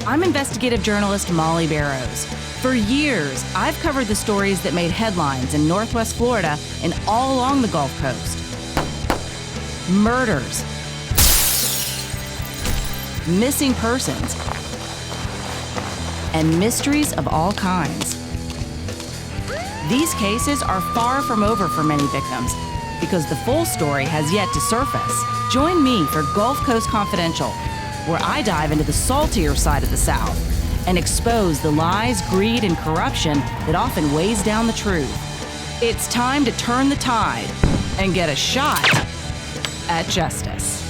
I'm investigative journalist Molly Barrows. For years, I've covered the stories that made headlines in Northwest Florida and all along the Gulf Coast. Murders, missing persons, and mysteries of all kinds. These cases are far from over for many victims because the full story has yet to surface. Join me for Gulf Coast Confidential, where I dive into the saltier side of the South and expose the lies, greed, and corruption that often weighs down the truth. It's time to turn the tide and get a shot at justice.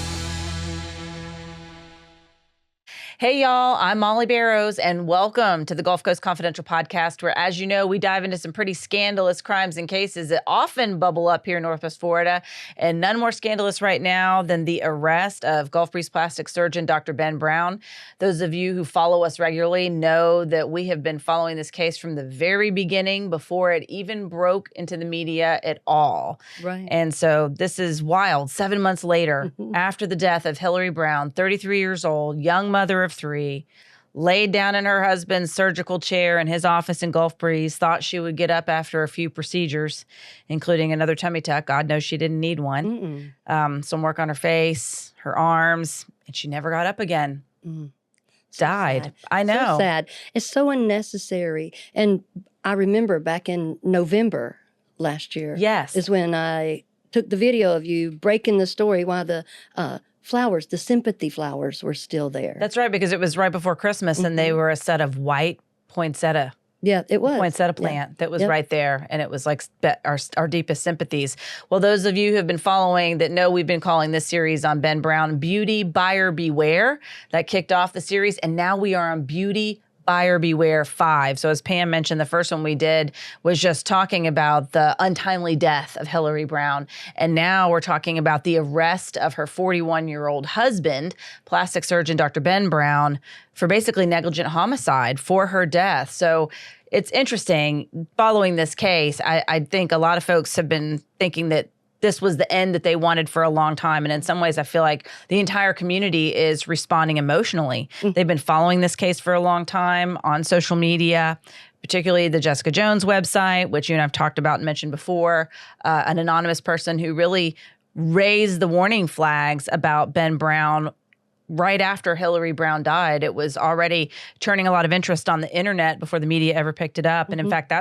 Hey, y'all, I'm Molly Barrows, and welcome to the Gulf Coast Confidential podcast, where, as you know, we dive into some pretty scandalous crimes and cases that often bubble up here in Northwest Florida, and none more scandalous right now than the arrest of Gulf Breeze plastic surgeon Dr. Ben Brown. Those of you who follow us regularly know that we have been following this case from the very beginning, before it even broke into the media at all. Right. And so this is wild. 7 months later, after the death of Hillary Brown, 33 years old, young mother of three, laid down in her husband's surgical chair in his office in Gulf Breeze, thought she would get up after a few procedures, including another tummy tuck. God knows she didn't need one. Some work on her face, her arms, and she never got up again. Died. Sad. I know. So sad. It's so unnecessary. And I remember back in November last year. Yes. Is when I took the video of you breaking the story while the flowers, the sympathy flowers, were still there. That's right, because it was right before Christmas, and they were a set of white poinsettia. Yeah, it was. Poinsettia plant that was right there, and it was like our deepest sympathies. Well, those of you who have been following that know we've been calling this series on Ben Brown Beauty Buyer Beware. That kicked off the series, and now we are on Beauty Buyer Beware 5. So as Pam mentioned, the first one we did was just talking about the untimely death of Hillary Brown. And now we're talking about the arrest of her 41-year-old husband, plastic surgeon Dr. Ben Brown, for basically negligent homicide for her death. So it's interesting following this case. I think a lot of folks have been thinking that this was the end that they wanted for a long time. And in some ways, I feel like the entire community is responding emotionally. They've been following this case for a long time on social media, particularly the Jessica Jones website, which you and I've talked about and mentioned before, an anonymous person who really raised the warning flags about Ben Brown right after Hillary Brown died. It was already turning a lot of interest on the internet before the media ever picked it up. And in fact,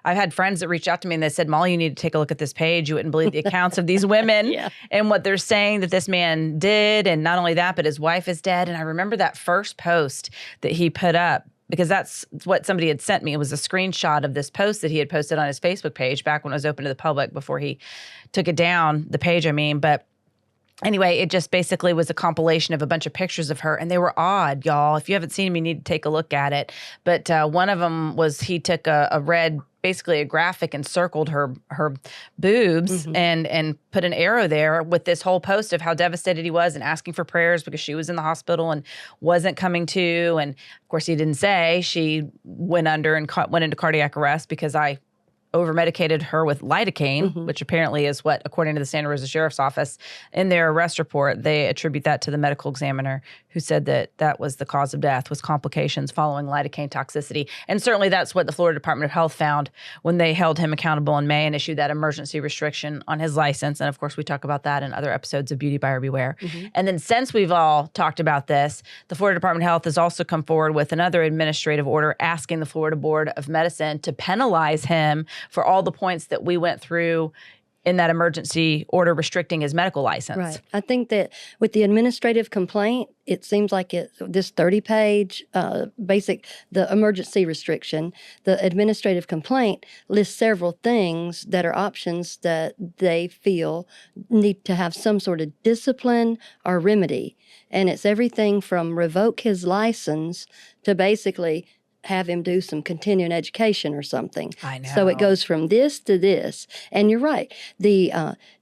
I've had friends that reached out to me and they said, Molly, you need to take a look at this page. You wouldn't believe the accounts of these women and what they're saying that this man did. And not only that, but his wife is dead. And I remember that first post that he put up, because that's what somebody had sent me. It was a screenshot of this post that he had posted on his Facebook page back when it was open to the public, before he took it down, the page, I mean. But anyway, it just basically was a compilation of a bunch of pictures of her, and they were odd, y'all. If you haven't seen them, you need to take a look at it. But one of them was he took a red, basically a graphic, and circled her boobs and put an arrow there with this whole post of how devastated he was and asking for prayers because she was in the hospital and wasn't coming to. And of course, he didn't say she went under and went into cardiac arrest because I over-medicated her with lidocaine, which apparently is what, according to the Santa Rosa Sheriff's Office, in their arrest report, they attribute that to the medical examiner who said that that was the cause of death, was complications following lidocaine toxicity. And certainly that's what the Florida Department of Health found when they held him accountable in May and issued that emergency restriction on his license. And of course, we talk about that in other episodes of Beauty Buyer Beware. And then since we've all talked about this, the Florida Department of Health has also come forward with another administrative order asking the Florida Board of Medicine to penalize him for all the points that we went through in that emergency order restricting his medical license. Right. I think that with the administrative complaint, it seems like this 30-page the emergency restriction, the administrative complaint lists several things that are options that they feel need to have some sort of discipline or remedy. And it's everything from revoke his license to basically have him do some continuing education or something. I know. So it goes from this to this. And you're right. The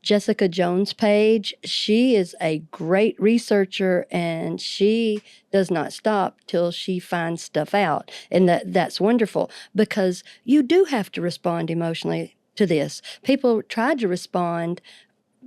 Jessica Jones page, she is a great researcher, and she does not stop till she finds stuff out. And that's wonderful, because you do have to respond emotionally to this. People tried to respond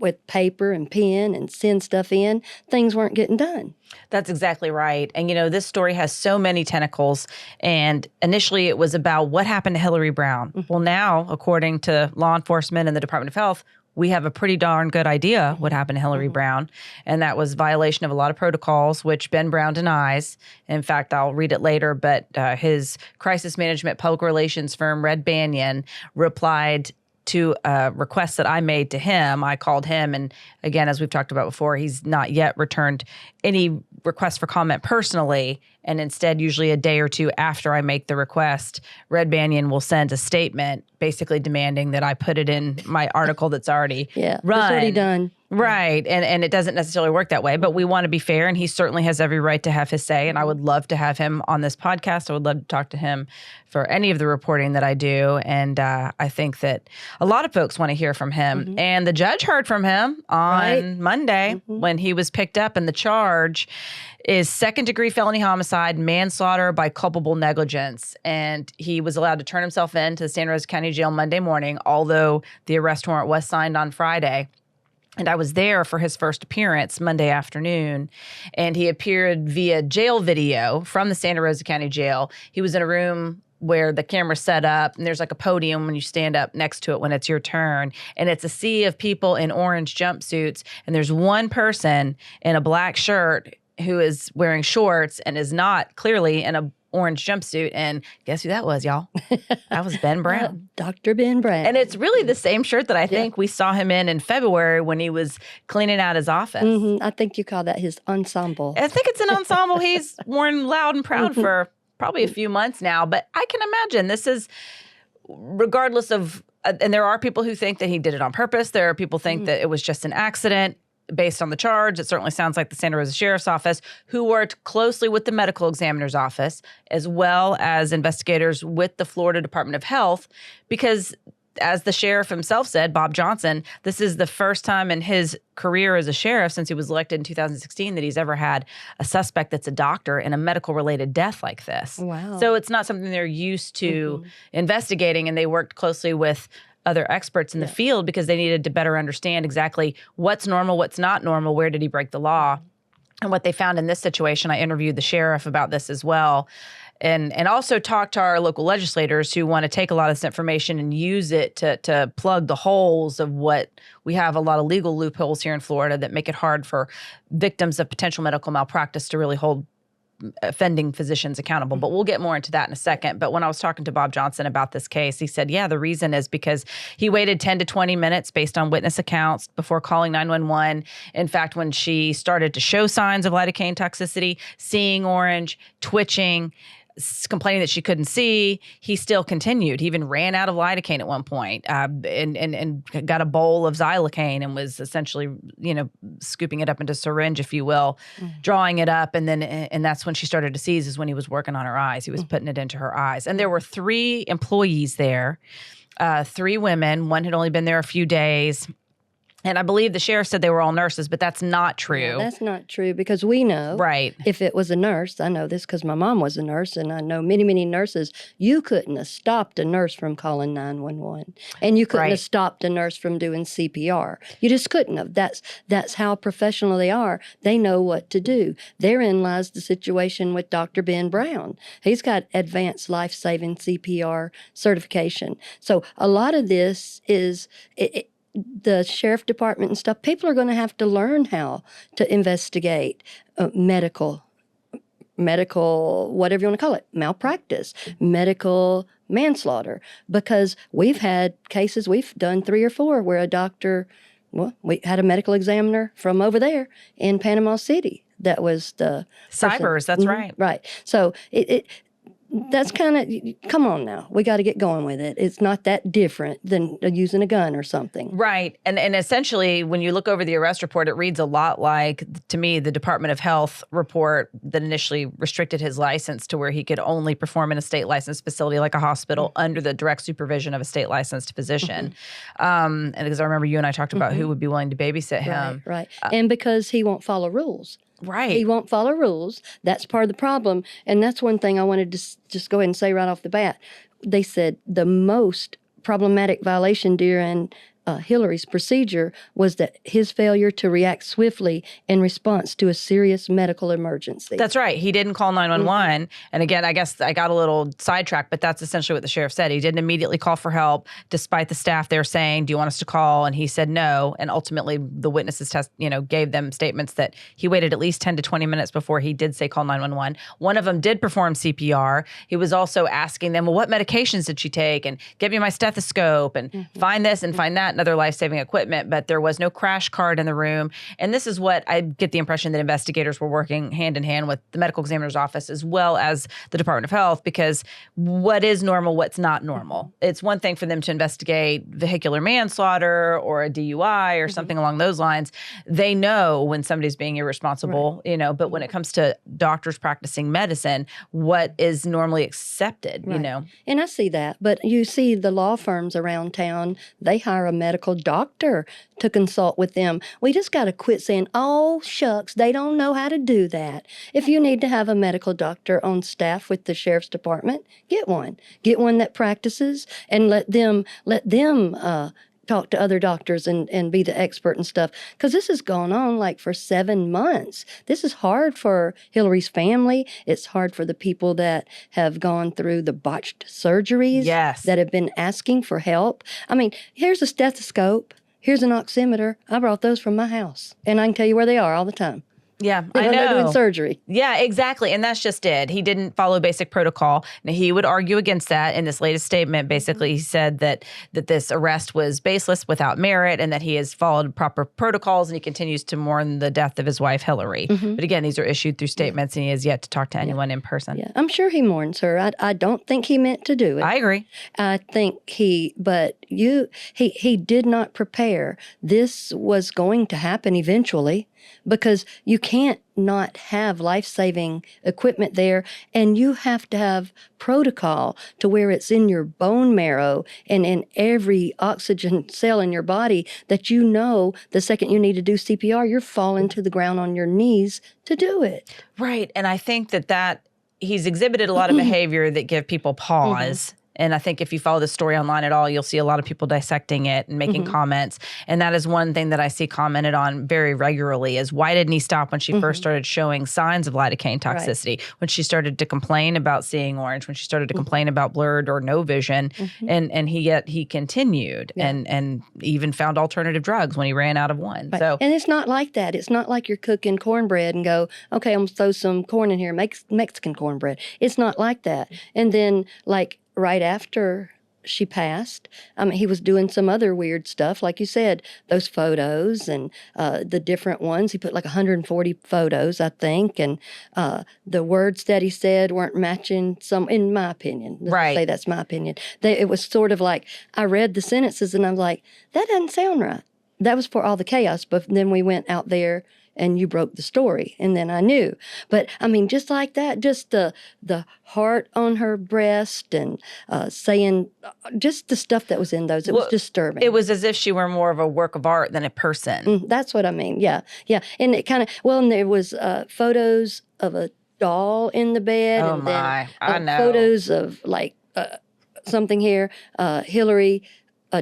with paper and pen and send stuff in, things weren't getting done. That's exactly right. And, this story has so many tentacles. And initially it was about what happened to Hillary Brown. Well, now, according to law enforcement and the Department of Health, we have a pretty darn good idea what happened to Hillary Brown. And that was violation of a lot of protocols, which Ben Brown denies. In fact, I'll read it later, but his crisis management public relations firm, Red Banyan, replied to a request that I made to him. I called him, and again, as we've talked about before, he's not yet returned any request for comment personally, and instead, usually a day or two after I make the request, Red Banyan will send a statement basically demanding that I put it in my article that's already run. It's already done. Right. And it doesn't necessarily work that way, but we want to be fair, and he certainly has every right to have his say, and I would love to have him on this podcast. I would love to talk to him for any of the reporting that I do, and I think that a lot of folks want to hear from him. And the judge heard from him on Monday when he was picked up, and the charge is second degree felony homicide, manslaughter by culpable negligence. And he was allowed to turn himself in to the Santa Rosa County Jail Monday morning, although the arrest warrant was signed on Friday. And I was there for his first appearance Monday afternoon, and he appeared via jail video from the Santa Rosa County Jail. He was in a room where the camera's set up, and there's like a podium when you stand up next to it when it's your turn. And it's a sea of people in orange jumpsuits, and there's one person in a black shirt who is wearing shorts and is not clearly in a orange jumpsuit. And guess who that was, y'all? That was Ben Brown. Dr. Ben Brown. And it's really the same shirt that I think we saw him in February when he was cleaning out his office. I think you call that his ensemble. I think it's an ensemble he's worn loud and proud for probably a few months now. But I can imagine this is, regardless of, and there are people who think that he did it on purpose. There are people who think that it was just an accident. Based on the charge, it certainly sounds like the Santa Rosa Sheriff's Office, who worked closely with the medical examiner's office, as well as investigators with the Florida Department of Health, because as the sheriff himself said, Bob Johnson, this is the first time in his career as a sheriff since he was elected in 2016 that he's ever had a suspect that's a doctor in a medical-related death like this. Wow. So it's not something they're used to investigating, and they worked closely with other experts in the field because they needed to better understand exactly what's normal, what's not normal, where did he break the law. And what they found in this situation, I interviewed the sheriff about this as well, and also talked to our local legislators who want to take a lot of this information and use it to plug the holes of what we have a lot of legal loopholes here in Florida that make it hard for victims of potential medical malpractice to really hold offending physicians accountable. But we'll get more into that in a second. But when I was talking to Bob Johnson about this case, he said, the reason is because he waited 10 to 20 minutes based on witness accounts before calling 911. In fact, when she started to show signs of lidocaine toxicity, seeing orange, twitching, complaining that she couldn't see, he still continued. He even ran out of lidocaine at one point, and got a bowl of xylocaine and was essentially, scooping it up into a syringe, if you will, drawing it up. And that's when she started to seize, is when he was working on her eyes. He was putting it into her eyes. And there were 3 employees there, 3 women. One had only been there a few days. And I believe the sheriff said they were all nurses, but that's not true. Yeah, that's not true, because we know, if it was a nurse, I know this because my mom was a nurse, and I know many, many nurses, you couldn't have stopped a nurse from calling 911, and you couldn't have stopped a nurse from doing CPR. You just couldn't have. That's how professional they are. They know what to do. Therein lies the situation with Dr. Ben Brown. He's got advanced life-saving CPR certification. So a lot of this is... the sheriff department and stuff, people are going to have to learn how to investigate medical, whatever you want to call it, malpractice, medical manslaughter, because we've had cases, we've done 3 or 4 where a doctor, we had a medical examiner from over there in Panama City. That was the Cybers, that's right. Right. So that's kind of, come on now. We got to get going with it. It's not that different than using a gun or something. Right. And essentially, when you look over the arrest report, it reads a lot like, to me, the Department of Health report that initially restricted his license to where he could only perform in a state licensed facility like a hospital under the direct supervision of a state licensed physician. And because I remember you and I talked about who would be willing to babysit him. Right. And because he won't follow rules. Right. He won't follow rules. That's part of the problem. And that's one thing I wanted to just go ahead and say right off the bat. They said the most problematic violation during Hillary's procedure was that his failure to react swiftly in response to a serious medical emergency. That's right. He didn't call 911. And again, I guess I got a little sidetracked, but that's essentially what the sheriff said. He didn't immediately call for help, despite the staff there saying, "Do you want us to call?" And he said no. And ultimately, the witnesses gave them statements that he waited at least 10 to 20 minutes before he did say call 911. One of them did perform CPR. He was also asking them, "Well, what medications did she take?" And "Give me my stethoscope and find this and find that and other life-saving equipment." But there was no crash card in the room. And this is what I get the impression that investigators were working hand in hand with the medical examiner's office as well as the Department of Health, because what is normal, what's not normal? It's one thing for them to investigate vehicular manslaughter or a DUI or something along those lines. They know when somebody's being irresponsible, but when it comes to doctors practicing medicine, what is normally accepted, And I see that. But you see the law firms around town, they hire a medical doctor to consult with them. We just got to quit saying, "Oh, shucks, they don't know how to do that." If you need to have a medical doctor on staff with the sheriff's department, get one. Get one that practices and let them talk to other doctors and be the expert and stuff. Because this has gone on like for 7 months. This is hard for Hillary's family. It's hard for the people that have gone through the botched surgeries, that have been asking for help. I mean, here's a stethoscope. Here's an oximeter. I brought those from my house. And I can tell you where they are all the time. Yeah, I know. They're doing surgery. Yeah, exactly. And that's just it. He didn't follow basic protocol. Now, he would argue against that in this latest statement. Basically, he said that this arrest was baseless, without merit, and that he has followed proper protocols, and he continues to mourn the death of his wife, Hillary. But again, these are issued through statements, and he has yet to talk to anyone in person. Yeah, I'm sure he mourns her. I don't think he meant to do it. I agree. I think he did not prepare. This was going to happen eventually, because you can't not have life-saving equipment there, and you have to have protocol to where it's in your bone marrow and in every oxygen cell in your body that the second you need to do CPR, you're falling to the ground on your knees to do it. Right. And I think that he's exhibited a lot of behavior that give people pause. And I think if you follow the story online at all, you'll see a lot of people dissecting it and making comments. And that is one thing that I see commented on very regularly is, why didn't he stop when she first started showing signs of lidocaine toxicity, when she started to complain about seeing orange, when she started to complain about blurred or no vision, and he continued and even found alternative drugs when he ran out of one. Right. So, and it's not like that. It's not like you're cooking cornbread and go, "Okay, I'm going to throw some corn in here, make Mexican cornbread." It's not like that. And then right after she passed, he was doing some other weird stuff, like you said, those photos and the different ones. He put like 140 photos, I think, and the words that he said weren't matching some, in my opinion. Let's say that's my opinion. It was sort of like, I read the sentences and I was like, that doesn't sound right. That was for all the chaos, but then we went out there and you broke the story, and then I knew. But just like that, just the heart on her breast and saying just the stuff that was in those, it was disturbing. It was as if she were more of a work of art than a person. That's what I mean. Yeah. And it kind of, and there was photos of a doll in the bed. Oh, and my. then I know. Photos of something here, Hillary,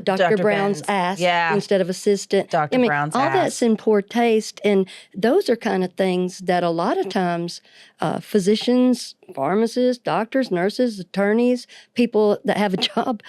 Dr. Brown's ass instead of assistant. Dr. Brown's all ass. That's in poor taste. And those are kind of things that a lot of times physicians, pharmacists, doctors, nurses, attorneys, people that have a job,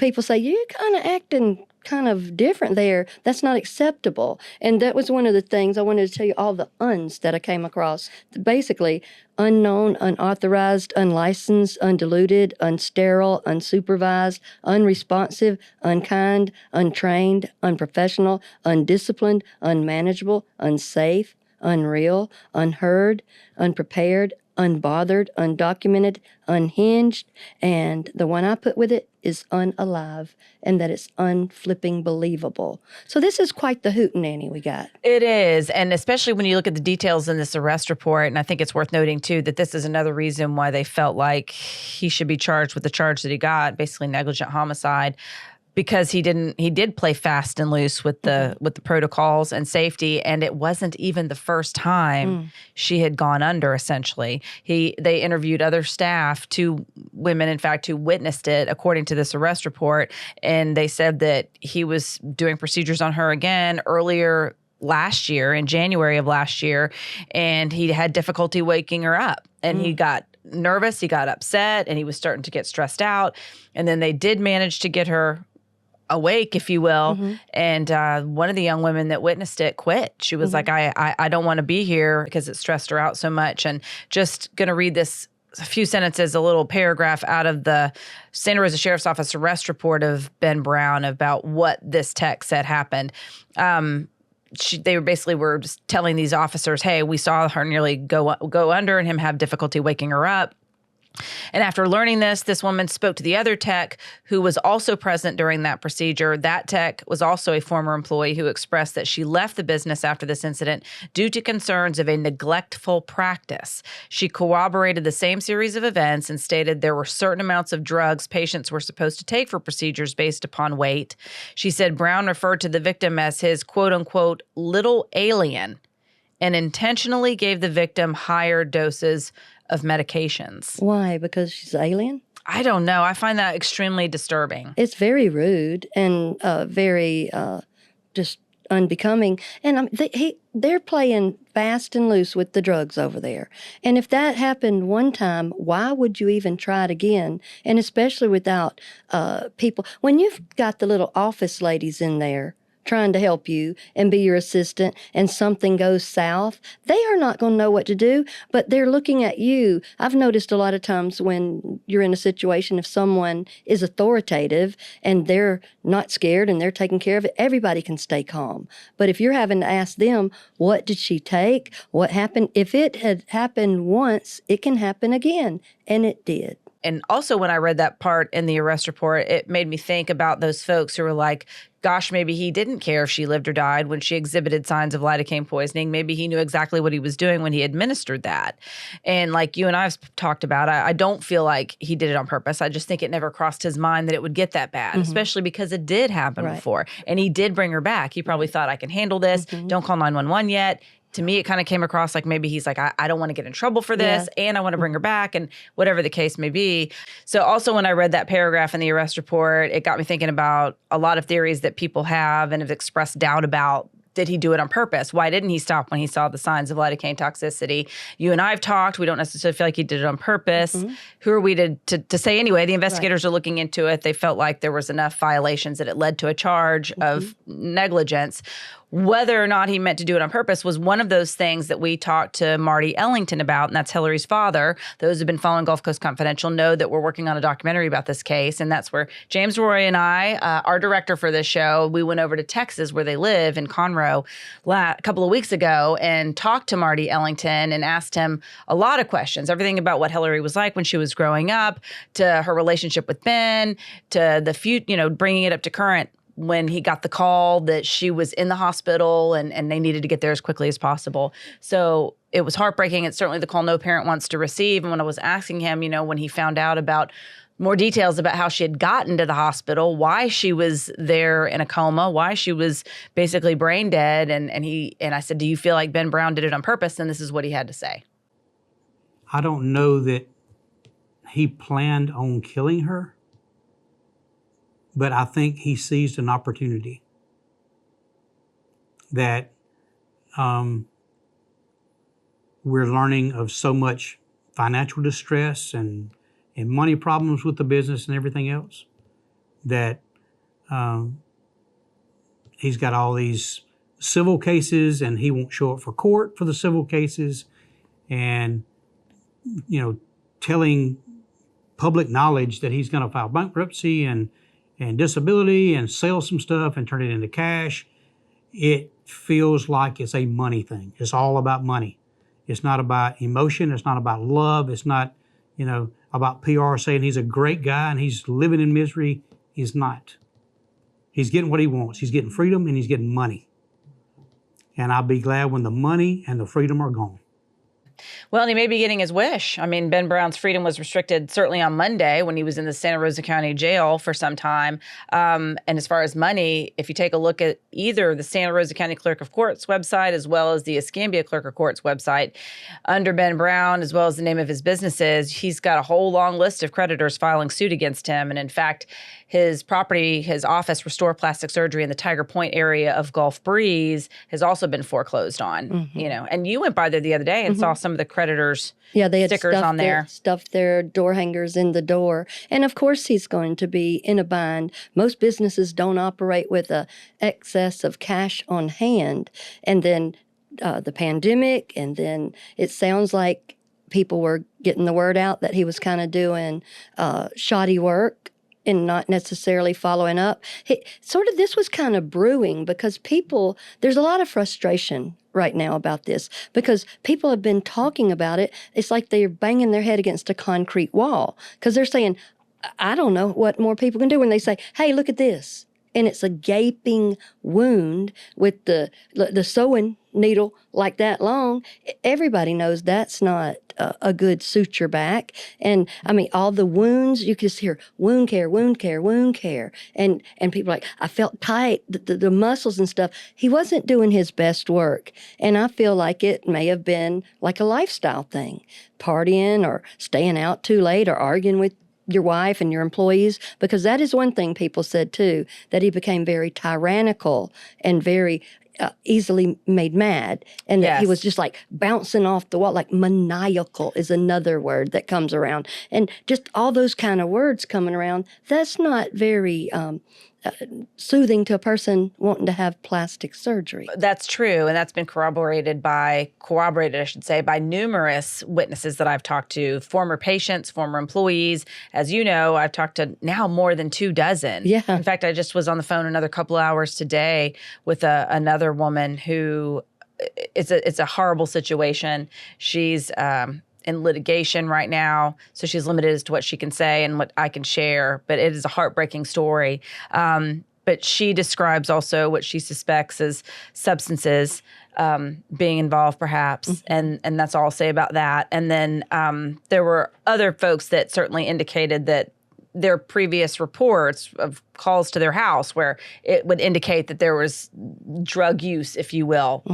people say, "You're kind of acting kind of different there. That's not acceptable." And that was one of the things I wanted to tell you, all the uns that I came across. Basically, unknown, unauthorized, unlicensed, undiluted, unsterile, unsupervised, unresponsive, unkind, untrained, unprofessional, undisciplined, unmanageable, unsafe, unreal, unheard, unprepared, unbothered, undocumented, unhinged, and the one I put with it is unalive, and that it's unflipping believable. So this is quite the hootenanny we got. It is, and especially when you look at the details in this arrest report, and I think it's worth noting too that this is another reason why they felt like he should be charged with the charge that he got, basically negligent homicide. because he did play fast and loose with the protocols and safety, and it wasn't even the first time she had gone under. Essentially, they interviewed other staff, 2 women, in fact, who witnessed it, according to this arrest report, and they said that he was doing procedures on her again earlier last year, in January of last year, and he had difficulty waking her up, and he got nervous, he got upset, and he was starting to get stressed out, and then they did manage to get her awake, if you will. And one of the young women that witnessed it quit. She was like, I don't want to be here because it stressed her out so much. And just going to read this a few sentences, a little paragraph out of the Santa Rosa Sheriff's Office arrest report of Ben Brown about what this tech said happened. They were just telling these officers, hey, we saw her nearly go under and him have difficulty waking her up. And after learning this woman spoke to the other tech who was also present during that procedure. That tech was also a former employee who expressed that she left the business after this incident due to concerns of a neglectful practice. She corroborated the same series of events and stated there were certain amounts of drugs patients were supposed to take for procedures based upon weight. She said Brown referred to the victim as his quote-unquote little alien and intentionally gave the victim higher doses of medications. Why? Because she's alien? I don't know. I find that extremely disturbing. It's very rude and very just unbecoming. And they're playing fast and loose with the drugs over there. And if that happened one time, why would you even try it again? And especially without people. When you've got the little office ladies in there trying to help you and be your assistant and something goes south, they are not going to know what to do, but they're looking at you. I've noticed a lot of times when you're in a situation, if someone is authoritative and they're not scared and they're taking care of it, everybody can stay calm. But if you're having to ask them, what did she take? What happened? If it had happened once, it can happen again. And it did. And also when I read that part in the arrest report, it made me think about those folks who were like, gosh, maybe he didn't care if she lived or died when she exhibited signs of lidocaine poisoning. Maybe he knew exactly what he was doing when he administered that. And like you and I have talked about, I don't feel like he did it on purpose. I just think it never crossed his mind that it would get that bad, especially because it did happen before. And he did bring her back. He probably thought, I can handle this. Don't call 911 yet. To me, it kind of came across like maybe he's like, I don't want to get in trouble for this, and I want to bring her back, and whatever the case may be. So also when I read that paragraph in the arrest report, it got me thinking about a lot of theories that people have and have expressed doubt about. Did he do it on purpose? Why didn't he stop when he saw the signs of lidocaine toxicity? You and I have talked. We don't necessarily feel like he did it on purpose. Who are we to say anyway? The investigators are looking into it. They felt like there was enough violations that it led to a charge of negligence. Whether or not he meant to do it on purpose was one of those things that we talked to Marty Ellington about, and that's Hillary's father. Those who've been following Gulf Coast Confidential know that we're working on a documentary about this case, and that's where James Roy and I, our director for this show, we went over to Texas where they live in Conroe a couple of weeks ago and talked to Marty Ellington and asked him a lot of questions, everything about what Hillary was like when she was growing up, to her relationship with Ben, to the future, bringing it up to current, when he got the call that she was in the hospital and they needed to get there as quickly as possible. So it was heartbreaking. It's certainly the call no parent wants to receive. And when I was asking him, when he found out about more details about how she had gotten to the hospital, why she was there in a coma, why she was basically brain dead, and I said, do you feel like Ben Brown did it on purpose? And this is what he had to say. I don't know that he planned on killing her, but I think he seized an opportunity that we're learning of so much financial distress and money problems with the business and everything else, that he's got all these civil cases and he won't show up for court for the civil cases, and telling public knowledge that he's going to file bankruptcy and disability and sell some stuff and turn it into cash. It feels like it's a money thing. It's all about money. It's not about emotion. It's not about love. It's not, about PR saying he's a great guy and he's living in misery. He's not. He's getting what he wants. He's getting freedom and he's getting money. And I'll be glad when the money and the freedom are gone. Well, and he may be getting his wish. I mean, Ben Brown's freedom was restricted certainly on Monday when he was in the Santa Rosa County Jail for some time. And as far as money, if you take a look at either the Santa Rosa County Clerk of Court's website as well as the Escambia Clerk of Court's website, under Ben Brown, as well as the name of his businesses, he's got a whole long list of creditors filing suit against him. And in fact, his property, his office, Restore Plastic Surgery in the Tiger Point area of Gulf Breeze, has also been foreclosed on. You know, and you went by there the other day and saw some of the creditors' they had stickers on there. Stuffed their door hangers in the door. And of course he's going to be in a bind. Most businesses don't operate with a excess of cash on hand. And then the pandemic, and then it sounds like people were getting the word out that he was kind of doing shoddy work and not necessarily following up. This was kind of brewing because there's a lot of frustration right now about this because people have been talking about it. It's like they're banging their head against a concrete wall because they're saying, I don't know what more people can do when they say, hey, look at this. And it's a gaping wound with the sewing needle like that long. Everybody knows that's not a good suture back. And I mean, all the wounds, you can just hear wound care, wound care, wound care. And people are like, I felt tight, the muscles and stuff. He wasn't doing his best work. And I feel like it may have been like a lifestyle thing, partying or staying out too late or arguing with your wife and your employees, because that is one thing people said too, that he became very tyrannical and very easily made mad, and that he was just like bouncing off the wall, like maniacal is another word that comes around, and just all those kind of words coming around. That's not very soothing to a person wanting to have plastic surgery. That's true, and that's been corroborated, I should say, by numerous witnesses that I've talked to, former patients, former employees. As you know, I've talked to now more than 24. Yeah. In fact, I just was on the phone another couple hours today with another woman who it's a horrible situation. She's in litigation right now, so she's limited as to what she can say and what I can share, but it is a heartbreaking story. But she describes also what she suspects as substances being involved, perhaps, and that's all I'll say about that. And then there were other folks that certainly indicated that their previous reports of calls to their house where it would indicate that there was drug use, if you will,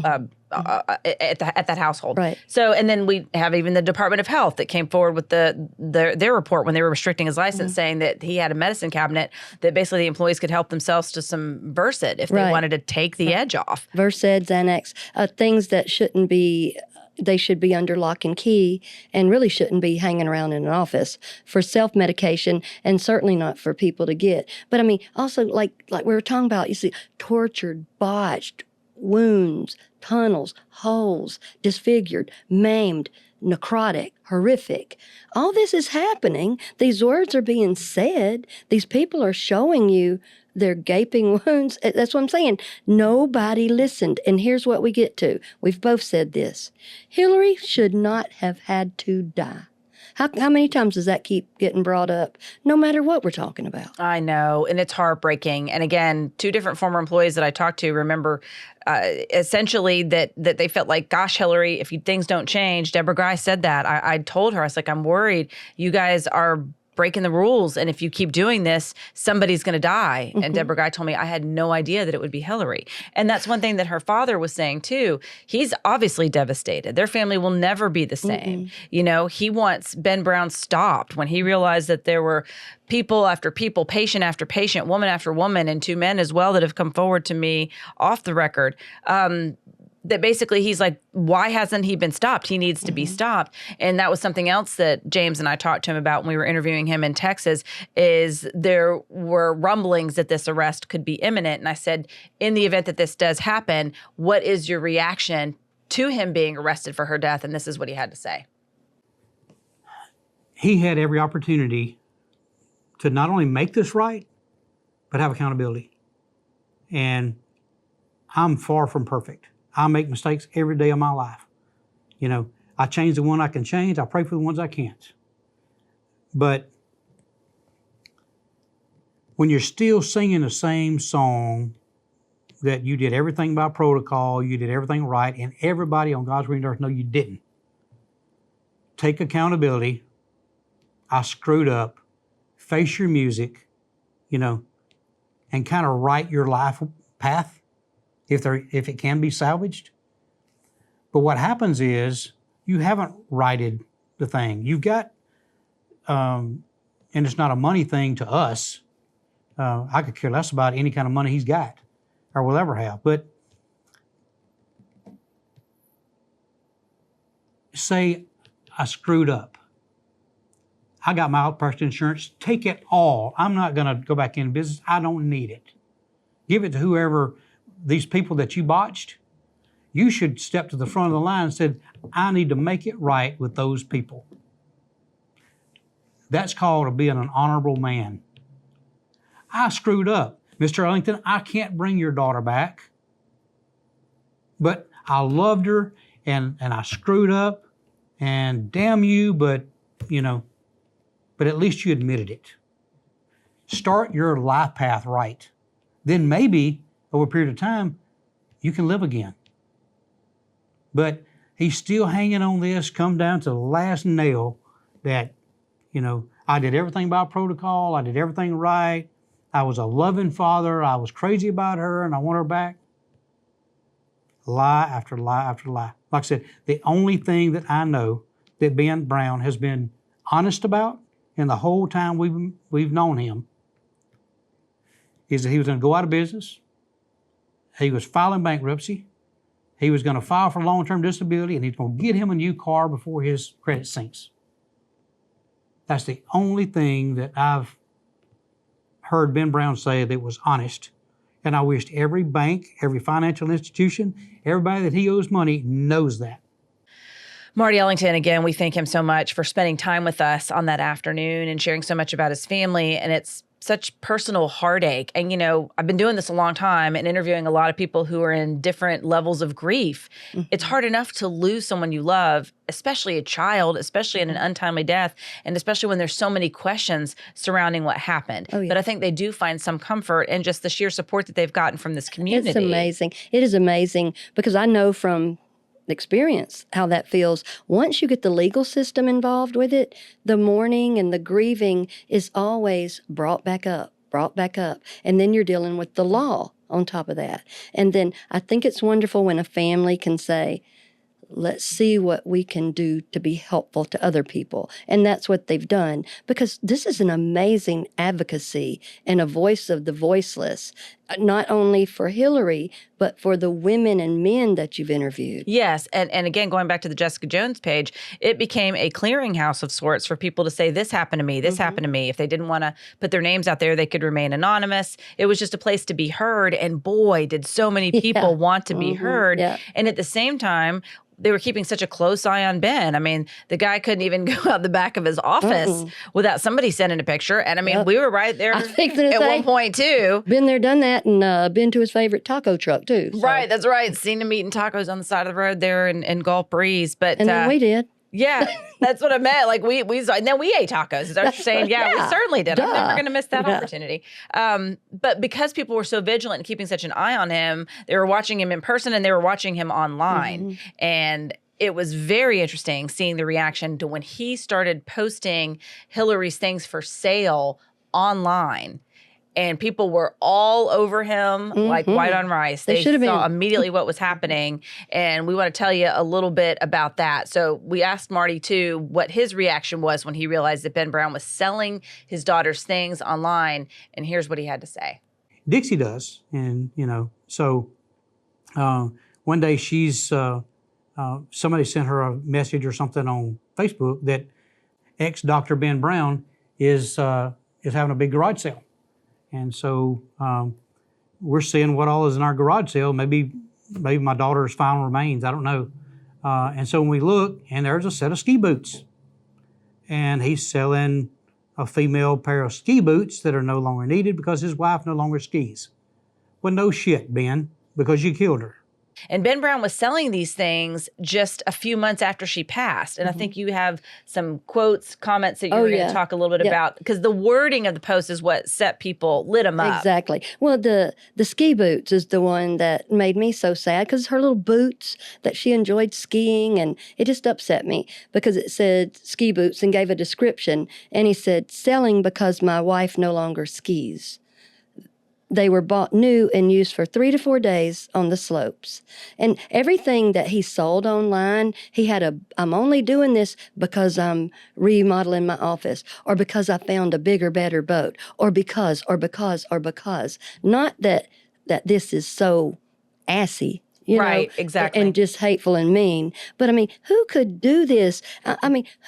at that household. Right. So, and then we have even the Department of Health that came forward with their report when they were restricting his license, saying that he had a medicine cabinet that basically the employees could help themselves to some Versed if they wanted to take the edge off. Versed, Xanax, things that shouldn't be. They should be under lock and key and really shouldn't be hanging around in an office for self-medication, and certainly not for people to get. But I mean, also like we were talking about, you see, tortured, botched, wounds, tunnels, holes, disfigured, maimed, necrotic, horrific. All this is happening. These words are being said. These people are showing you their gaping wounds. That's what I'm saying. Nobody listened. And here's what we get to. We've both said this. Hillary should not have had to die. How many times does that keep getting brought up, no matter what we're talking about? I know, and it's heartbreaking. And again, 2 different former employees that I talked to remember essentially that they felt like, gosh, Hillary, if things don't change. Deborah Grice said that. I told her, I was like, I'm worried. You guys are breaking the rules, and if you keep doing this, somebody's going to die. And Deborah Guy told me I had no idea that it would be Hillary. And that's one thing that her father was saying too. He's obviously devastated. Their family will never be the same. You know, he wants Ben Brown stopped when he realized that there were people after people, patient after patient, woman after woman, and 2 men as well that have come forward to me off the record. That basically he's like, why hasn't he been stopped? He needs to be stopped. And that was something else that James and I talked to him about when we were interviewing him in Texas, is there were rumblings that this arrest could be imminent. And I said, in the event that this does happen, what is your reaction to him being arrested for her death? And this is what he had to say. He had every opportunity to not only make this right, but have accountability. And I'm far from perfect. I make mistakes every day of my life. You know, I change the one I can change. I pray for the ones I can't. But when you're still singing the same song that you did everything by protocol, you did everything right, and everybody on God's green earth know you didn't, take accountability. I screwed up. Face your music, and kind of write your life path if it can be salvaged. But what happens is you haven't righted the thing. You've got, and it's not a money thing to us. I could care less about any kind of money he's got or will ever have. But say I screwed up. I got my outburst insurance. Take it all. I'm not going to go back in business. I don't need it. Give it to whoever, these people that you botched. You should step to the front of the line and said, I need to make it right with those people. That's called being an honorable man. I screwed up. Mr. Ellington, I can't bring your daughter back. But I loved her and I screwed up and damn you, but at least you admitted it. Start your life path right. Then maybe over a period of time, you can live again. But he's still hanging on this, come down to the last nail that, I did everything by protocol. I did everything right. I was a loving father. I was crazy about her and I want her back. Lie after lie after lie. Like I said, the only thing that I know that Ben Brown has been honest about in the whole time we've known him is that he was going to go out of business. He was filing bankruptcy. He was going to file for long-term disability, and he's going to get him a new car before his credit sinks. That's the only thing that I've heard Ben Brown say that was honest. And I wished every bank, every financial institution, everybody that he owes money knows that. Marty Ellington, again, we thank him so much for spending time with us on that afternoon and sharing so much about his family. And it's such personal heartache. And, I've been doing this a long time and interviewing a lot of people who are in different levels of grief. Mm-hmm. It's hard enough to lose someone you love, especially a child, especially in an untimely death, and especially when there's so many questions surrounding what happened. Oh, yeah. But I think they do find some comfort in just the sheer support that they've gotten from this community. It's amazing. It is amazing because I know from experience how that feels. Once you get the legal system involved with it, the mourning and the grieving is always brought back up. And then you're dealing with the law on top of that. And then I think it's wonderful when a family can say, let's see what we can do to be helpful to other people. And that's what they've done, because this is an amazing advocacy and a voice of the voiceless, not only for Hillary, but for the women and men that you've interviewed. Yes. And again, going back to the Jessica Jones page, it became a clearinghouse of sorts for people to say, this happened to me, this happened to me. If they didn't want to put their names out there, they could remain anonymous. It was just a place to be heard. And boy, did so many people want to be heard. Yeah. And at the same time, they were keeping such a close eye on Ben. I mean, the guy couldn't even go out the back of his office without somebody sending a picture. And I mean, we were right there at one point too. Been there, done that, and been to his favorite taco truck too. So. Right, that's right. Seen him eating tacos on the side of the road there in Gulf Breeze. But and then we did. Yeah, that's what I meant. Like we and then we ate tacos. Is that what you're saying? Yeah, we certainly did. I'm never going to miss that opportunity. But because people were so vigilant and keeping such an eye on him, they were watching him in person and they were watching him online. And it was very interesting seeing the reaction to when he started posting Hillary's things for sale online. And people were all over him like white on rice. They saw immediately what was happening. And we want to tell you a little bit about that. So we asked Marty, too, what his reaction was when he realized that Ben Brown was selling his daughter's things online. And here's what he had to say. Dixie does. And, so one day she's, somebody sent her a message or something on Facebook that ex-Dr. Ben Brown is having a big garage sale. And so we're seeing what all is in our garage sale. Maybe my daughter's final remains. I don't know. And so when we look, and there's a set of ski boots. And he's selling a female pair of ski boots that are no longer needed because his wife no longer skis. Well, no shit, Ben, because you killed her. And Ben Brown was selling these things just a few months after she passed. And I think you have some quotes, comments that you're going to talk a little bit about, because the wording of the post is what lit them up. Exactly. Well, the ski boots is the one that made me so sad, because her little boots that she enjoyed skiing, and it just upset me because it said ski boots and gave a description. And he said, selling because my wife no longer skis. They were bought new and used for 3 to 4 days on the slopes. And everything that he sold online, he had I'm only doing this because I'm remodeling my office, or because I found a bigger, better boat, or because. Not that this is so assy, you know, exactly. and just hateful and mean. But I mean, who could do this?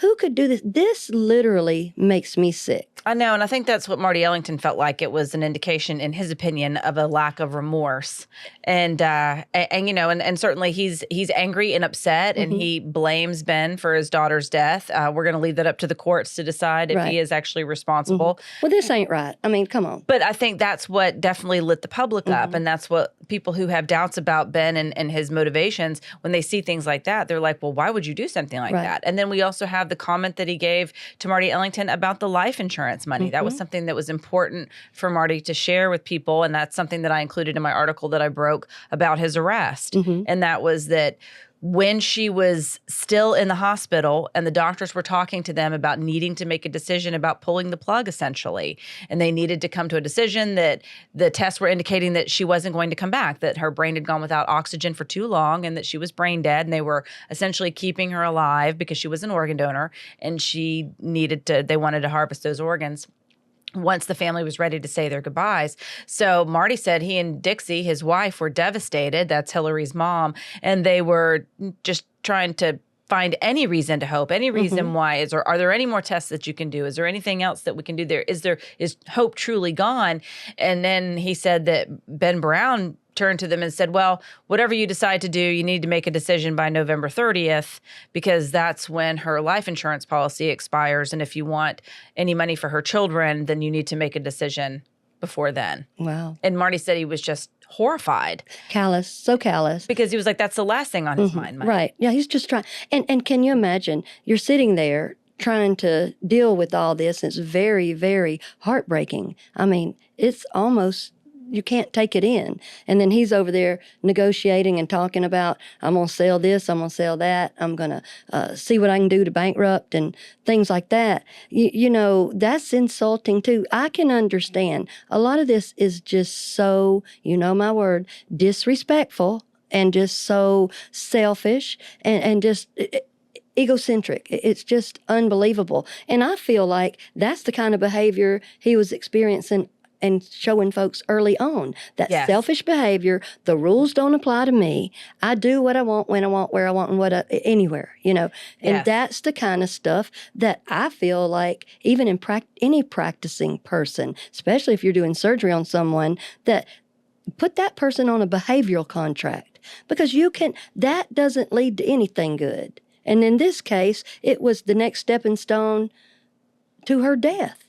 Who could do this? This literally makes me sick. I know, and I think that's what Marty Ellington felt like. It was an indication, in his opinion, of a lack of remorse, and you know, and certainly he's angry and upset, and he blames Ben for his daughter's death. We're going to leave that up to the courts to decide if he is actually responsible. Well, this ain't right. I mean, come on. But I think that's what definitely lit the public up, and that's what people who have doubts about Ben and his motivations, when they see things like that, they're like, well, why would you do something like that? And then we also have the comment that he gave to Marty Ellington about the life insurance money. That was something that was important for Marty to share with people, and that's something that I included in my article that I broke about his arrest. And that was that when she was still in the hospital and the doctors were talking to them about needing to make a decision about pulling the plug, essentially, and they needed to come to a decision that the tests were indicating that she wasn't going to come back, that her brain had gone without oxygen for too long, and that she was brain dead, and they were essentially keeping her alive because she was an organ donor, and they wanted to harvest those organs once the family was ready to say their goodbyes. So Marty said he and Dixie, his wife, were devastated. That's Hillary's mom. And they were just trying to find any reason to hope, any reason why. Are there any more tests that you can do? Is there anything else that we can do there? Is hope truly gone? And then he said that Ben Brown turned to them and said, well, whatever you decide to do, you need to make a decision by November 30th, because that's when her life insurance policy expires. And if you want any money for her children, then you need to make a decision before then. Wow. And Marty said he was just horrified. Callous, so callous. Because he was like, that's the last thing on his mind. Right. Yeah, he's just trying. And can you imagine, you're sitting there trying to deal with all this. It's very, very heartbreaking. I mean, it's almost, you can't take it in. And then he's over there negotiating and talking about, I'm going to sell this, I'm going to sell that, I'm going to see what I can do to bankrupt and things like that. You know, that's insulting too. I can understand. A lot of this is just so, you know my word, disrespectful and just so selfish and just egocentric. It's just unbelievable. And I feel like that's the kind of behavior he was experiencing and showing folks early on. That selfish behavior, the rules don't apply to me. I do what I want, when I want, where I want, and anywhere, you know. And that's the kind of stuff that I feel like even in any practicing person, especially if you're doing surgery on someone, that put that person on a behavioral contract, because that doesn't lead to anything good. And in this case, it was the next stepping stone to her death.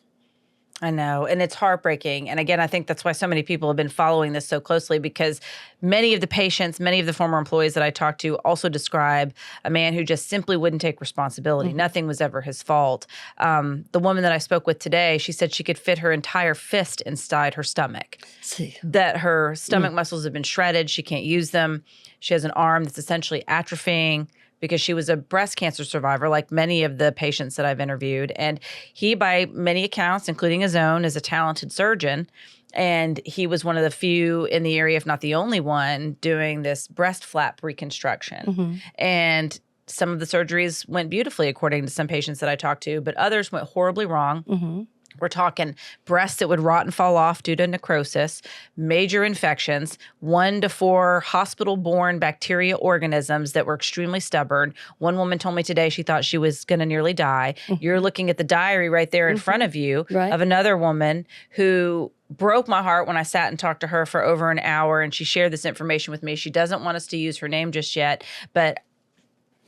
I know, and it's heartbreaking. And again, I think that's why so many people have been following this so closely, because many of the patients, many of the former employees that I talked to also describe a man who just simply wouldn't take responsibility. Nothing was ever his fault. The woman that I spoke with today, she said she could fit her entire fist inside her stomach. That her stomach muscles have been shredded. She can't use them. She has an arm that's essentially atrophying, because she was a breast cancer survivor, like many of the patients that I've interviewed. And he, by many accounts, including his own, is a talented surgeon. And he was one of the few in the area, if not the only one, doing this breast flap reconstruction. And some of the surgeries went beautifully, according to some patients that I talked to, but others went horribly wrong. We're talking breasts that would rot and fall off due to necrosis, major infections, 1 to 4 hospital-borne bacteria organisms that were extremely stubborn. One woman told me today she thought she was going to nearly die. You're looking at the diary right there in front of you of another woman who broke my heart when I sat and talked to her for over an hour, and she shared this information with me. She doesn't want us to use her name just yet, but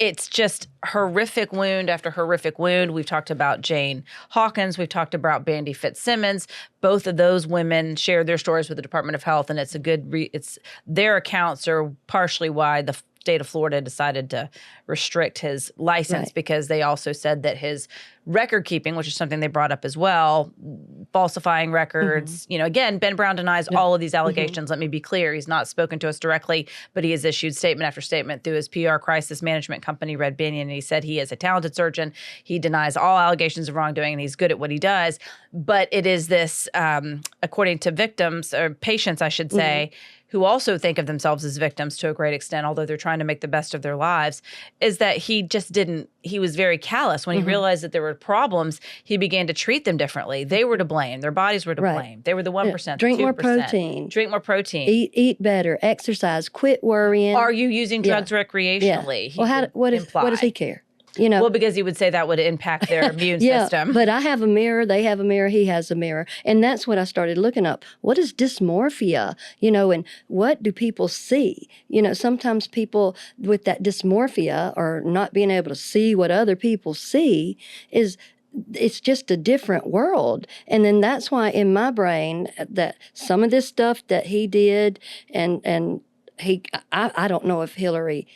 it's just horrific wound after horrific wound. We've talked about Jane Hawkins. We've talked about Bandy Fitzsimmons. Both of those women shared their stories with the Department of Health, and it's a good. It's their accounts are partially why the state of Florida decided to restrict his license, because they also said that his record keeping, which is something they brought up as well, falsifying records. Again, Ben Brown denies all of these allegations. Let me be clear. He's not spoken to us directly, but he has issued statement after statement through his PR crisis management company, Red Banyan, and he said he is a talented surgeon. He denies all allegations of wrongdoing, and he's good at what he does. But it is this, according to victims, or patients, I should say, who also think of themselves as victims to a great extent, although they're trying to make the best of their lives, is that he just didn't, he was very callous. When he realized that there were problems, he began to treat them differently. They were to blame. Their bodies were to blame. They were the 1%, Drink 2%. more protein. Drink more protein. Eat better. Exercise. Quit worrying. Are you using drugs recreationally? Well, what does he care? Well, because he would say that would impact their immune system. But I have a mirror, they have a mirror, he has a mirror. And that's what I started looking up. What is dysmorphia? And what do people see? Sometimes people with that dysmorphia, or not being able to see what other people see, it's just a different world. And then that's why in my brain that some of this stuff that he did, and I don't know if Hillary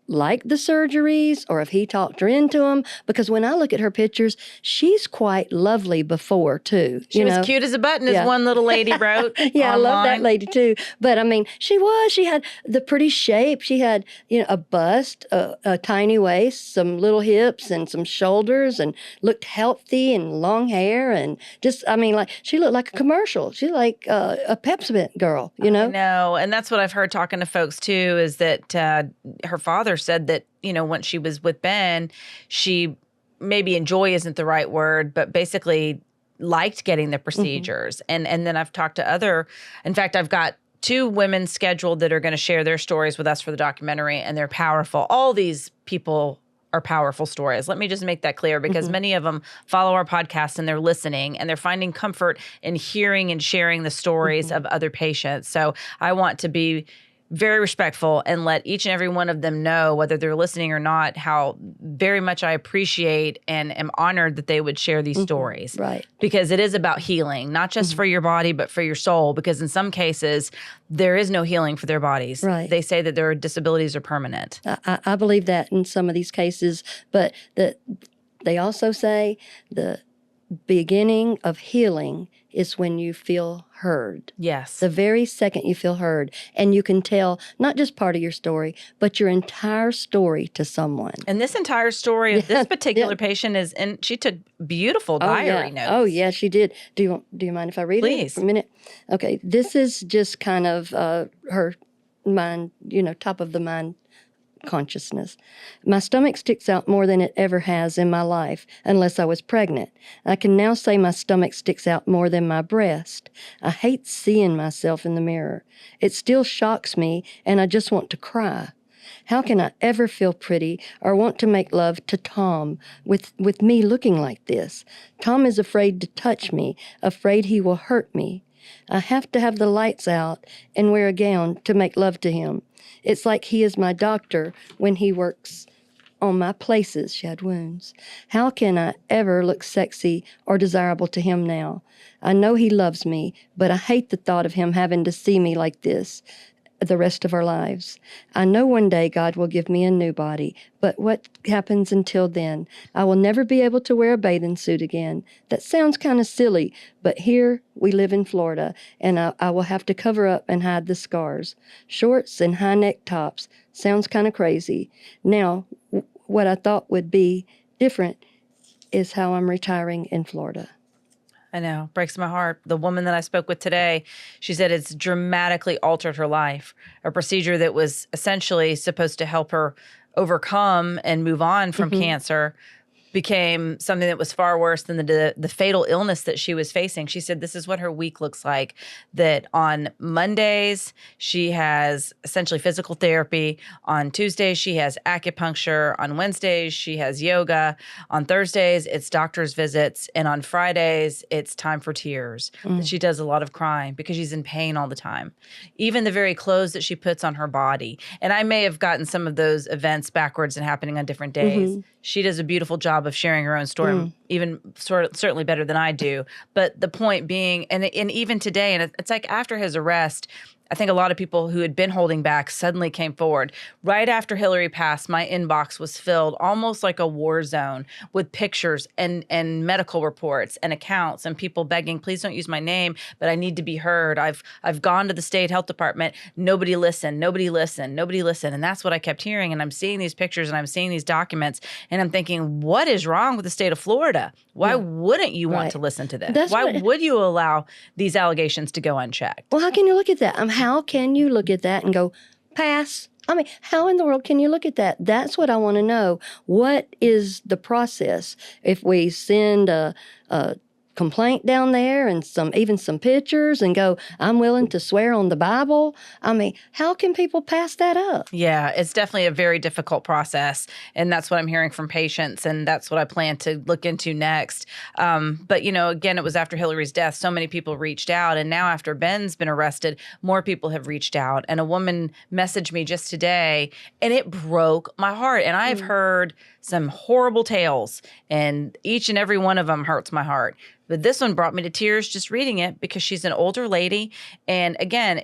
like the surgeries or if he talked her into them, because when I look at her pictures, she's quite lovely before too. She was cute as a button, as one little lady wrote. I love that lady too. But I mean, she had the pretty shape. She had, a bust, a tiny waist, some little hips and some shoulders, and looked healthy and long hair, and just, she looked like a commercial. She like a Pepsodent girl, I know. And that's what I've heard talking to folks too, is that her father said that, when she was with Ben, she maybe enjoy isn't the right word, but basically liked getting the procedures. And then I've talked to in fact, I've got 2 women scheduled that are going to share their stories with us for the documentary, and they're powerful. All these people are powerful stories. Let me just make that clear, because many of them follow our podcast and they're listening and they're finding comfort in hearing and sharing the stories of other patients. So I want to be very respectful and let each and every one of them know, whether they're listening or not, how very much I appreciate and am honored that they would share these stories. Right. Because it is about healing, not just for your body, but for your soul. Because in some cases, there is no healing for their bodies. Right. They say that their disabilities are permanent. I believe that in some of these cases, but they also say the beginning of healing is when you feel heard. Yes. The very second you feel heard, and you can tell not just part of your story, but your entire story to someone. And this entire story of this particular patient she took beautiful diary notes. Oh yeah, she did. Do you mind if I read it for a minute? Okay, this is just kind of her mind, top of the mind consciousness. My stomach sticks out more than it ever has in my life, unless I was pregnant. I can now say my stomach sticks out more than my breast. I hate seeing myself in the mirror. It still shocks me, and I just want to cry. How can I ever feel pretty or want to make love to Tom with me looking like this? Tom is afraid to touch me, afraid he will hurt me. I have to have the lights out and wear a gown to make love to him. It's like he is my doctor when he works on my places. She had wounds. How can I ever look sexy or desirable to him now? I know he loves me, but I hate the thought of him having to see me like this the rest of our lives. I know one day God will give me a new body, but what happens until then? I will never be able to wear a bathing suit again. That sounds kind of silly, but here we live in Florida, and I will have to cover up and hide the scars. Shorts and high neck tops sounds kind of crazy. Now, what I thought would be different is how I'm retiring in Florida. I know. Breaks my heart. The woman that I spoke with today, she said it's dramatically altered her life. A procedure that was essentially supposed to help her overcome and move on from cancer became something that was far worse than the fatal illness that she was facing. She said this is what her week looks like, that on Mondays, she has essentially physical therapy. On Tuesdays, she has acupuncture. On Wednesdays, she has yoga. On Thursdays, it's doctor's visits. And on Fridays, it's time for tears. She does a lot of crying because she's in pain all the time. Even the very clothes that she puts on her body. And I may have gotten some of those events backwards and happening on different days. She does a beautiful job of sharing her own story, even certainly better than I do. But the point being, and even today, and it's like after his arrest, I think a lot of people who had been holding back suddenly came forward. Right after Hillary passed, my inbox was filled almost like a war zone with pictures and medical reports and accounts and people begging, please don't use my name, but I need to be heard. I've gone to the state health department. Nobody listened. Nobody listened. Nobody listened. And that's what I kept hearing. And I'm seeing these pictures and I'm seeing these documents and I'm thinking, what is wrong with the state of Florida? Why wouldn't you want to listen to this? Why would you allow these allegations to go unchecked? Well, how can you look at that? How can you look at that and go, pass? I mean, how in the world can you look at that? That's what I want to know. What is the process? If we send a complaint down there and even some pictures and go, I'm willing to swear on the Bible. I mean, how can people pass that up? Yeah, it's definitely a very difficult process. And that's what I'm hearing from patients. And that's what I plan to look into next. But, again, it was after Hillary's death. So many people reached out. And now after Ben's been arrested, more people have reached out. And a woman messaged me just today and it broke my heart. And I've heard some horrible tales and each and every one of them hurts my heart. But this one brought me to tears just reading it because she's an older lady. And again,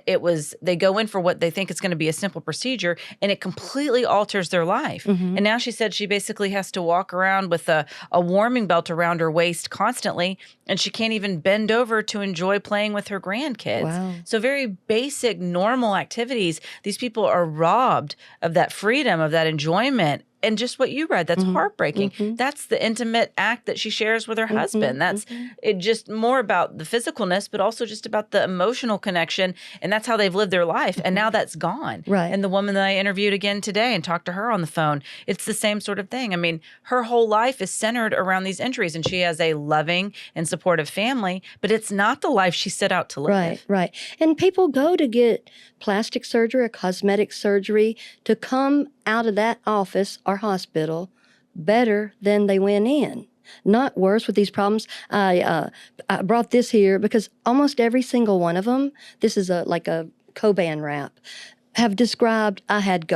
they go in for what they think is going to be a simple procedure and it completely alters their life. And now she said she basically has to walk around with a warming belt around her waist constantly. And she can't even bend over to enjoy playing with her grandkids. Wow. So very basic, normal activities. These people are robbed of that freedom, of that enjoyment. And just what you read, that's heartbreaking. That's the intimate act that she shares with her husband. That's it, just more about the physicalness, but also just about the emotional connection. And that's how they've lived their life. And now that's gone. Right. And the woman that I interviewed again today and talked to her on the phone, it's the same sort of thing. I mean, her whole life is centered around these injuries and she has a loving and supportive family, but it's not the life she set out to live. Right. And people go to get plastic surgery or cosmetic surgery to come out of that office or hospital better than they went in. Not worse with these problems. I brought this here because almost every single one of them, this is like a Coban rap, have described I had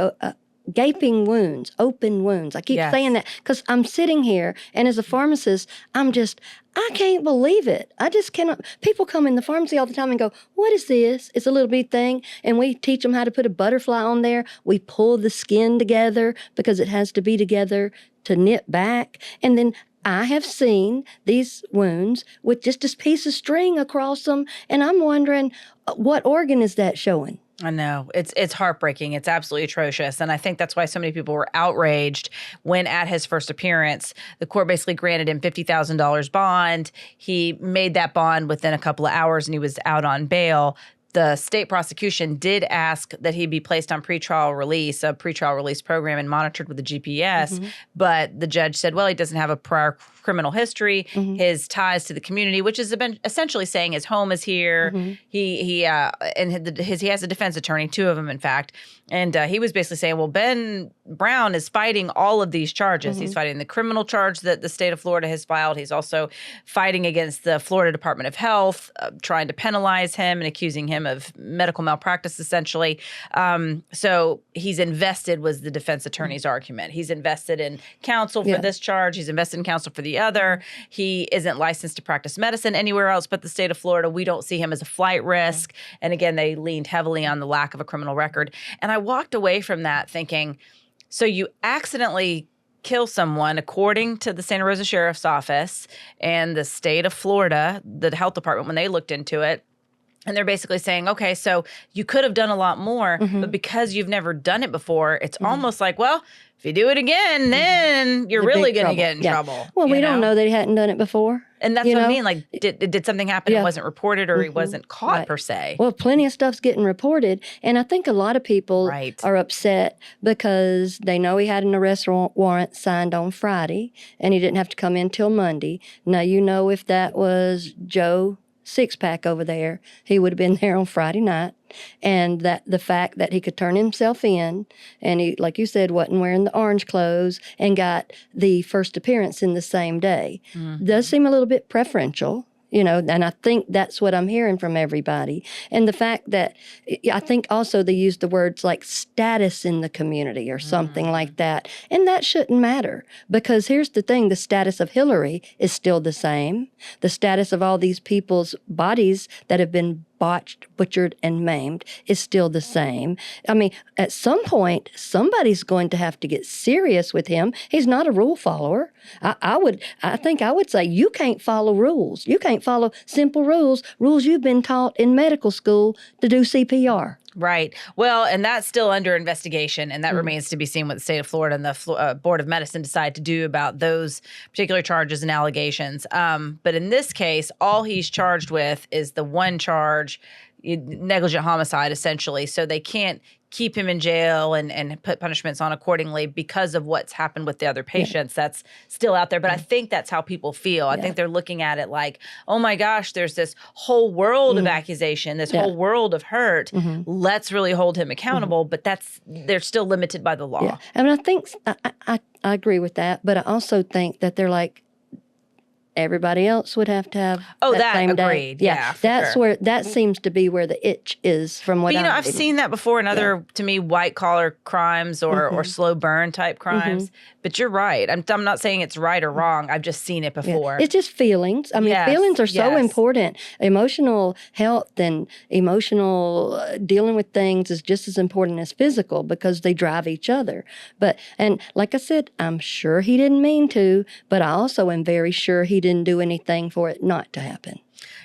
gaping wounds, open wounds. I keep saying that because I'm sitting here and as a pharmacist, I can't believe it. I just cannot. People come in the pharmacy all the time and go, what is this? It's a little bitty thing. And we teach them how to put a butterfly on there. We pull the skin together because it has to be together to knit back. And then I have seen these wounds with just this piece of string across them. And I'm wondering, what organ is that showing? I know. It's heartbreaking. It's absolutely atrocious. And I think that's why so many people were outraged when at his first appearance, the court basically granted him $50,000 bond. He made that bond within a couple of hours and he was out on bail. The state prosecution did ask that he be placed on pretrial release, a pretrial release program, and monitored with a GPS. But the judge said, well, he doesn't have a prior criminal history, his ties to the community, which is essentially saying his home is here. He has a defense attorney, two of them, in fact. And he was basically saying, well, Ben Brown is fighting all of these charges. He's fighting the criminal charge that the state of Florida has filed. He's also fighting against the Florida Department of Health, trying to penalize him and accusing him of medical malpractice, essentially. So he's invested, was the defense attorney's argument. He's invested in counsel for this charge. He's invested in counsel for the other. He isn't licensed to practice medicine anywhere else but the state of Florida. We don't see him as a flight risk. And again, they leaned heavily on the lack of a criminal record. And I walked away from that thinking, so you accidentally kill someone, according to the Santa Rosa Sheriff's Office and the state of Florida, the health department, when they looked into it. And they're basically saying, okay, so you could have done a lot more, but because you've never done it before, it's almost like, well, If you do it again, then you're The really big going to get in Yeah. trouble. Well, you we don't know that he hadn't done it before. And that's you what I know? mean. Like, did something happen? It Yeah. wasn't reported, or he wasn't caught Right. per se. Well, plenty of stuff's getting reported, and I think a lot of people Right. are upset because they know he had an arrest warrant signed on Friday, and he didn't have to come in till Monday. Now, if that was Joe Six-Pack over there, he would have been there on Friday night. And that the fact that he could turn himself in, and he, like you said, wasn't wearing the orange clothes and got the first appearance in the same day, does seem a little bit preferential. And I think that's what I'm hearing from everybody. And the fact that I think also they use the words like status in the community or something like that. And that shouldn't matter, because here's the thing, the status of Hillary is still the same. The status of all these people's bodies that have been botched, butchered, and maimed is still the same. I mean, at some point, somebody's going to have to get serious with him. He's not a rule follower. I think I would say you can't follow rules. You can't follow simple rules you've been taught in medical school to do CPR. Right. Well, and that's still under investigation, and that remains to be seen what the state of Florida and the Board of Medicine decide to do about those particular charges and allegations. But in this case, all he's charged with is the one charge, negligent homicide, essentially. So they can't keep him in jail and put punishments on accordingly because of what's happened with the other patients. That's still out there. But I think that's how people feel. I think they're looking at it like, oh my gosh, there's this whole world of accusation, this whole world of hurt. Let's really hold him accountable. But they're still limited by the law. Yeah. And I think I agree with that. But I also think that they're like, everybody else would have to have that same agreed. day. Yeah, that's sure. where that seems to be where the itch is from what But, I'm I've reading. seen that before in other, to me, white collar crimes or slow burn type crimes. But you're right. I'm not saying it's right or wrong. I've just seen it before. It's just feelings. I mean, feelings are so important. Emotional health and emotional dealing with things is just as important as physical because they drive each other. And like I said, I'm sure he didn't mean to, but I also am very sure he didn't do anything for it not to happen.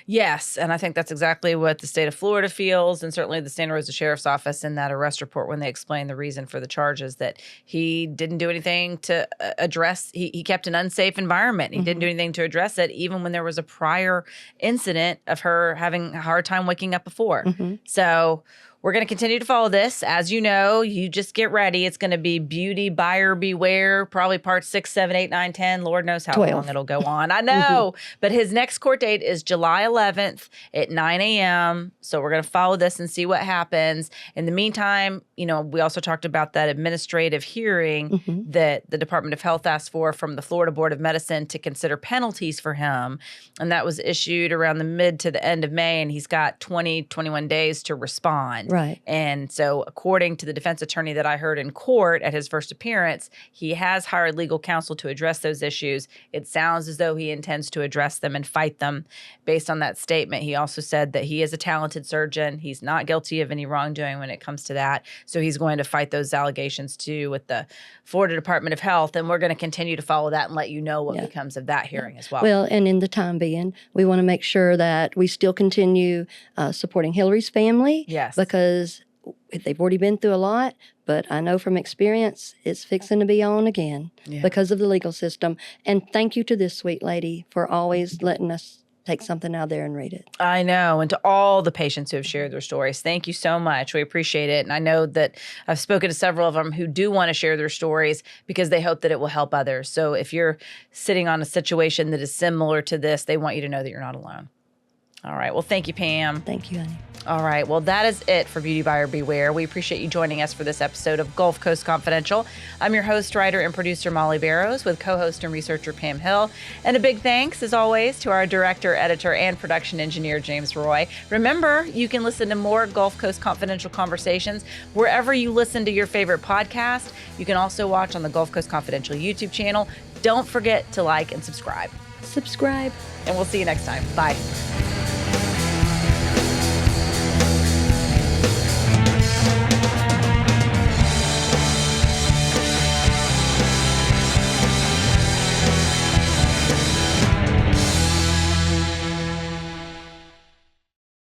Yes, and I think that's exactly what the state of Florida feels, and certainly the Santa Rosa Sheriff's Office in that arrest report when they explained the reason for the charges, that he didn't do anything to address, he kept an unsafe environment. He didn't do anything to address it, even when there was a prior incident of her having a hard time waking up before. So we're going to continue to follow this. As you know, you just get ready. It's going to be beauty, buyer beware, probably parts 6, 7, 8, 9, 10. Lord knows how 12. long it'll go on. I know. But his next court date is July 11th at 9 a.m. So we're going to follow this and see what happens. In the meantime, we also talked about that administrative hearing that the Department of Health asked for from the Florida Board of Medicine to consider penalties for him. And that was issued around the mid to the end of May. And he's got 21 days to respond. Right. And so according to the defense attorney that I heard in court at his first appearance, he has hired legal counsel to address those issues. It sounds as though he intends to address them and fight them. Based on that statement, he also said that he is a talented surgeon. He's not guilty of any wrongdoing when it comes to that. So he's going to fight those allegations too with the Florida Department of Health. And we're going to continue to follow that and let you know what becomes of that hearing as well. Well, and in the time being, we want to make sure that we still continue supporting Hillary's family. Yes. Because they've already been through a lot, but I know from experience it's fixing to be on again because of the legal system. And thank you to this sweet lady for always letting us take something out there and read it. I know. And to all the patients who have shared their stories, thank you so much. We appreciate it. And I know that I've spoken to several of them who do want to share their stories because they hope that it will help others. So if you're sitting on a situation that is similar to this, they want you to know that you're not alone. All right. Well, thank you, Pam. Thank you, honey. All right. Well, that is it for Beauty Buyer Beware. We appreciate you joining us for this episode of Gulf Coast Confidential. I'm your host, writer, and producer, Molly Barrows, with co-host and researcher Pam Hill. And a big thanks, as always, to our director, editor, and production engineer, James Roy. Remember, you can listen to more Gulf Coast Confidential conversations wherever you listen to your favorite podcast. You can also watch on the Gulf Coast Confidential YouTube channel. Don't forget to like and subscribe. Subscribe. And we'll see you next time. Bye.